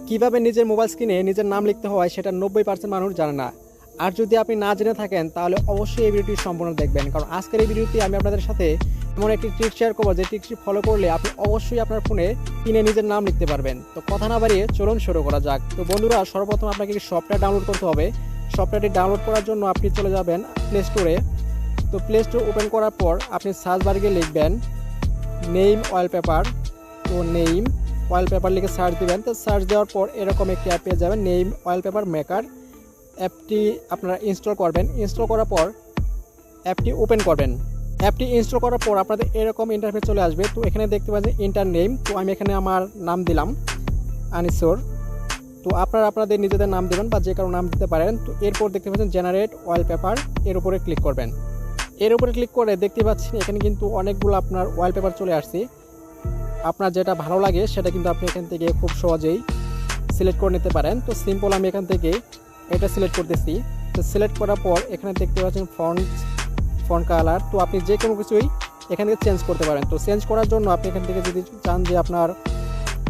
কিভাবে নিজের মোবাইল স্ক্রিনে নিজের নাম লিখতে হয় সেটা 90% মানুষ জানে না। আর যদি আপনি না জেনে থাকেন তাহলে অবশ্যই এই ভিডিওটি সম্পূর্ণ দেখবেন, কারণ আজকের এই ভিডিওতে আমি আপনাদের সাথে এমন একটি ট্রিক শেয়ার করবো যে ট্রিকটি ফলো করলে আপনি অবশ্যই আপনার ফোনে কিনে নিজের নাম লিখতে পারবেন। তো কথা না বাড়িয়ে চলুন শুরু করা যাক। তো বন্ধুরা, সর্বপ্রথম আপনাকে একটি সফটওয়্যার ডাউনলোড করতে হবে। সফটওয়্যারটি ডাউনলোড করার জন্য আপনি চলে যাবেন প্লে স্টোরে। তো প্লে স্টোর ওপেন করার পর আপনি সার্চ বারে গিয়ে লিখবেন নেইম ওয়ালপেপার। তো নেইম ওয়ালপেপার লিখে সার্চ দিবেন। তো সার্চ দেওয়ার পর এরকম একটি অ্যাপ পেয়ে যাবেন, নেইম ওয়ালপেপার মেকার। অ্যাপটি আপনারা ইনস্টল করবেন। ইনস্টল করার পর অ্যাপটি ওপেন করবেন। অ্যাপটি ইনস্টল করার পর আপনাদের এরকম ইন্টারফেস চলে আসবে। তো এখানে দেখতে পাচ্ছেন ইন্টার নেম। তো আমি এখানে আমার নাম দিলাম আনিসুর। তো আপনারা আপনাদের নিজেদের নাম দেবেন বা যে কারো নাম দিতে পারেন। তো এরপর দেখতে পাচ্ছেন জেনারেট ওয়ালপেপার, এর উপরে ক্লিক করবেন। এর উপরে ক্লিক করে দেখতে পাচ্ছেন এখানে কিন্তু অনেকগুলো আপনার ওয়ালপেপার চলে আসছে। আপনার যেটা ভালো লাগে সেটা কিন্তু আপনি এখান থেকে খুব সহজেই সিলেক্ট করে নিতে পারেন। তো সিম্পল আমি এখান থেকে এটা সিলেক্ট করতেছি। তো সিলেক্ট করার পর এখানে দেখতে পাচ্ছেন ফন্ট কালার। তো আপনি যে কোনো কিছুই এখান থেকে চেঞ্জ করতে পারেন। তো চেঞ্জ করার জন্য আপনি এখান থেকে যদি চান যে আপনার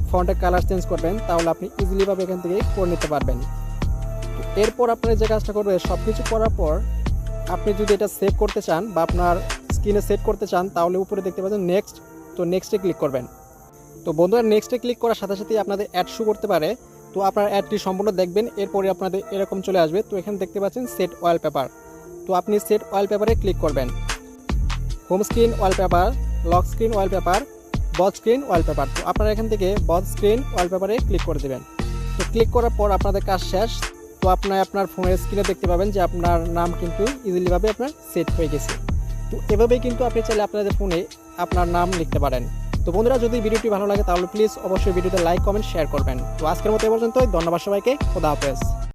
ফন্টের কালার চেঞ্জ করবেন তাহলে আপনি ইজিলিভাবে এখান থেকে করে নিতে পারবেন। তো এরপর আপনার যে কাজটা করবে, সব কিছু করার পর আপনি যদি এটা সেভ করতে চান বা আপনার স্ক্রিনে সেভ করতে চান তাহলে উপরে দেখতে পাচ্ছেন নেক্সট। তো নেক্সটে ক্লিক করবেন। তো বন্ধুরা, নেক্সটে ক্লিক করার সাথে সাথেই আপনাদের অ্যাড শো করতে পারে। তো আপনার অ্যাডটি সম্পূর্ণ দেখবেন, এরপরে আপনাদের এরকম চলে আসবে। তো এখানে দেখতে পাচ্ছেন সেট ওয়ালপেপার। তো আপনি সেট ওয়ালপেপারে ক্লিক করবেন। Home screen wallpaper, lock screen wallpaper, both screen wallpaper. তো আপনারা এখান থেকে বথ স্ক্রিন ওয়ালপেপারে ক্লিক করে দেবেন। তো ক্লিক করার পর আপনাদের কাজ শেষ। তো আপনার ফোনের স্ক্রিনে দেখতে পাবেন যে আপনার নাম কিন্তু ইজিলিভাবে আপনার সেট হয়ে গেছে। তো এভাবেই কিন্তু আপনি চাইলে আপনাদের ফোনে আপনার নাম লিখতে পারেন। তো বন্ধুরা, যদি ভিডিওটি ভালো লাগে তাহলে প্লিজ অবশ্যই ভিডিওতে লাইক, কমেন্ট, শেয়ার করবেন। তো আজকের মতো এ পর্যন্তই। ধন্যবাদ সবাইকে। খোদা হাফেজ।